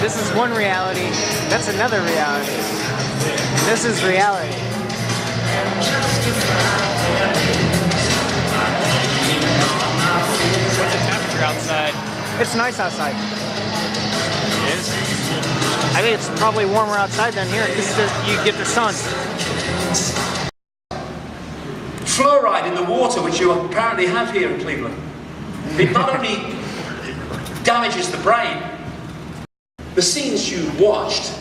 This is one reality. That's another reality. This is reality. What's the temperature outside? It's nice outside. It is? I think it's probably warmer outside than here because you get the sun. Fluoride in the water, which you apparently have here in Cleveland, it not only damages the brain, the scenes you watched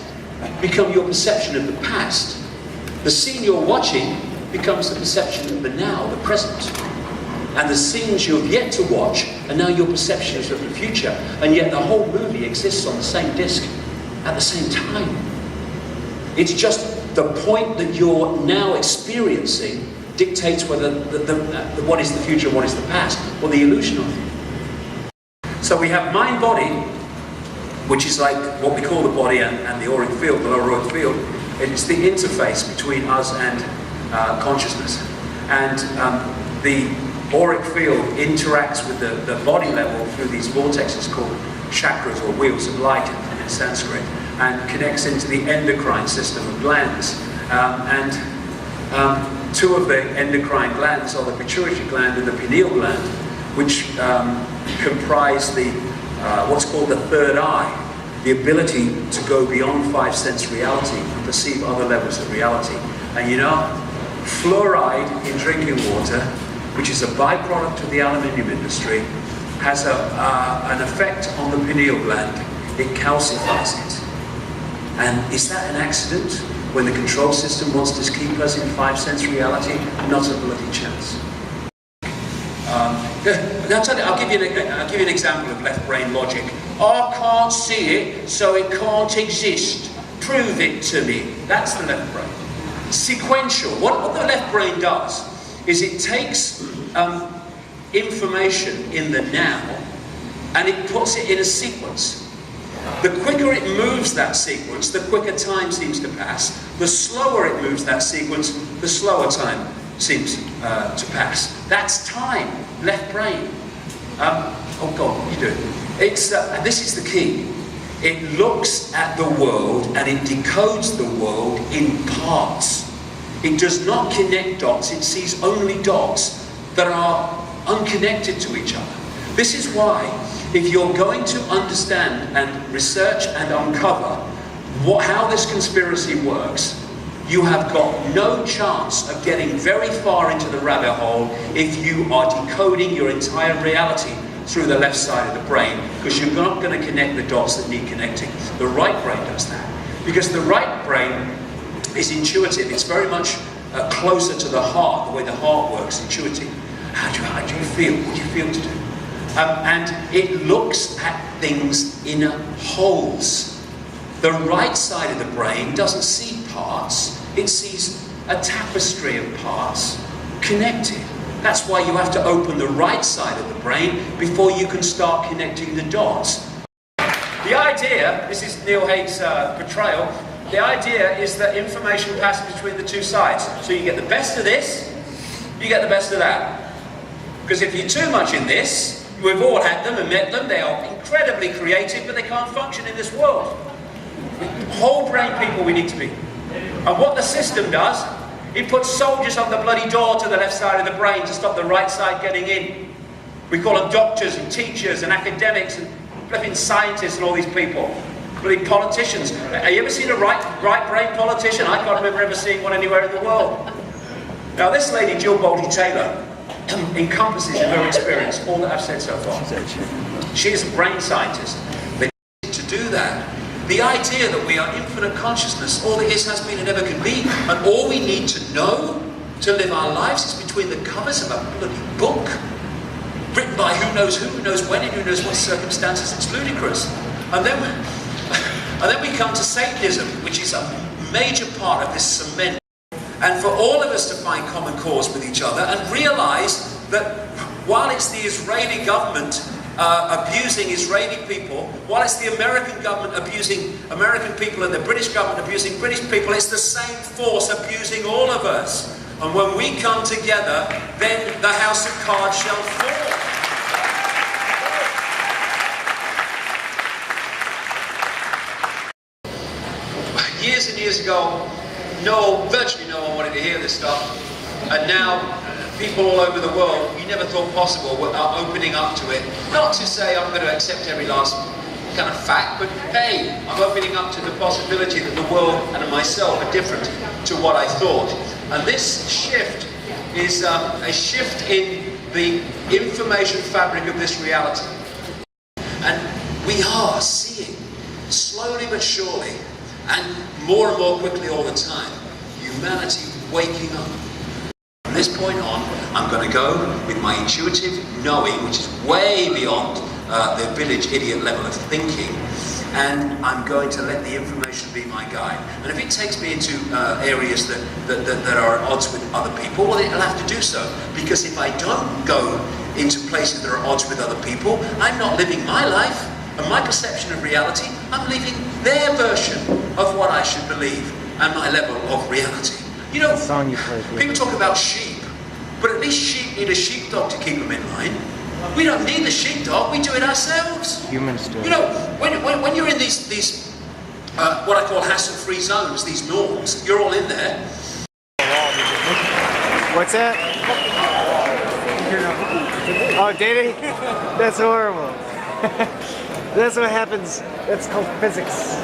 become your perception of the past. The scene you're watching becomes the perception of the now, the present. And the scenes you've yet to watch are now your perceptions of the future. And yet the whole movie exists on the same disc at the same time. It's just the point that you're now experiencing dictates whether what is the future and what is the past, or the illusion of it. So we have mind-body, which is like what we call the body and the auric field, the lower auric field. It's the interface between us and consciousness. And the auric field interacts with the body level through these vortexes called chakras, or wheels of light in Sanskrit, and connects into the endocrine system of glands. Two of the endocrine glands are the pituitary gland and the pineal gland, which comprise the what's called the third eye, the ability to go beyond five-sense reality and perceive other levels of reality. And you know, fluoride in drinking water, which is a byproduct of the aluminium industry, has an effect on the pineal gland. It calcifies it. And is that an accident? When the control system wants to keep us in five-sense reality? Not a bloody chance. I'll give you an example of left brain logic. I can't see it, so it can't exist. Prove it to me. That's the left brain. Sequential. What the left brain does is it takes information in the now and it puts it in a sequence. The quicker it moves that sequence, the quicker time seems to pass. The slower it moves that sequence, the slower time seems to pass. That's time, left brain. Oh God, what are you doing? This is the key. It looks at the world and it decodes the world in parts. It does not connect dots, it sees only dots that are unconnected to each other. This is why, if you're going to understand and research and uncover how this conspiracy works, you have got no chance of getting very far into the rabbit hole if you are decoding your entire reality through the left side of the brain, because you're not going to connect the dots that need connecting. The right brain does that, because the right brain is intuitive. It's very much closer to the heart, the way the heart works, intuitive. How do you feel? What do you feel to do? And it looks at things in wholes. The right side of the brain doesn't see parts, it sees a tapestry of parts connected. That's why you have to open the right side of the brain before you can start connecting the dots. The idea, this is Neil Haig's portrayal, the idea is that information passes between the two sides. So you get the best of this, you get the best of that. Because if you're too much in this, we've all had them and met them, they are incredibly creative, but they can't function in this world. Whole brain people we need to be. And what the system does, it puts soldiers on the bloody door to the left side of the brain to stop the right side getting in. We call them doctors and teachers and academics and flipping scientists and all these people. Bloody politicians. Have you ever seen a right brain politician? I can't remember ever seeing one anywhere in the world. Now this lady, Jill Bolte-Taylor, encompasses in her experience all that I've said so far. She is a brain scientist. But to do that, the idea that we are infinite consciousness, all that is, has been, and ever can be, and all we need to know to live our lives is between the covers of a bloody book, written by who knows when, and who knows what circumstances. It's ludicrous. And then we come to Satanism, which is a major part of this cement. And for all of us to find common cause with each other and realise that while it's the Israeli government abusing Israeli people, while it's the American government abusing American people and the British government abusing British people, it's the same force abusing all of us. And when we come together, then the house of cards shall fall. years and years ago, virtually no one wanted to hear this stuff, and now people all over the world, you never thought possible, are opening up to it. Not to say I'm going to accept every last kind of fact, but hey, I'm opening up to the possibility that the world and myself are different to what I thought. And this shift is a shift in the information fabric of this reality. And we are seeing, slowly but surely, and more quickly all the time, humanity waking up. From this point on, I'm going to go with my intuitive knowing, which is way beyond the village idiot level of thinking, and I'm going to let the information be my guide. And if it takes me into areas that are at odds with other people, well, it'll have to do so. Because if I don't go into places that are at odds with other people, I'm not living my life and my perception of reality. I'm living their version of what I should believe and my level of reality. You know, people talk about sheep, but at least sheep need a sheepdog to keep them in line. We don't need the sheepdog, we do it ourselves. Humans do. You know, when you're in these what I call hassle-free zones, these norms, you're all in there. What's that? Oh, did he? That's horrible. That's what happens. That's called physics.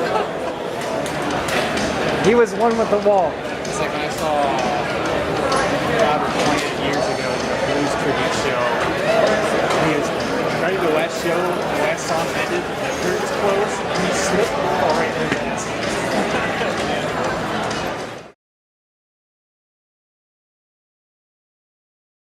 He was one with the wall. It's like when I saw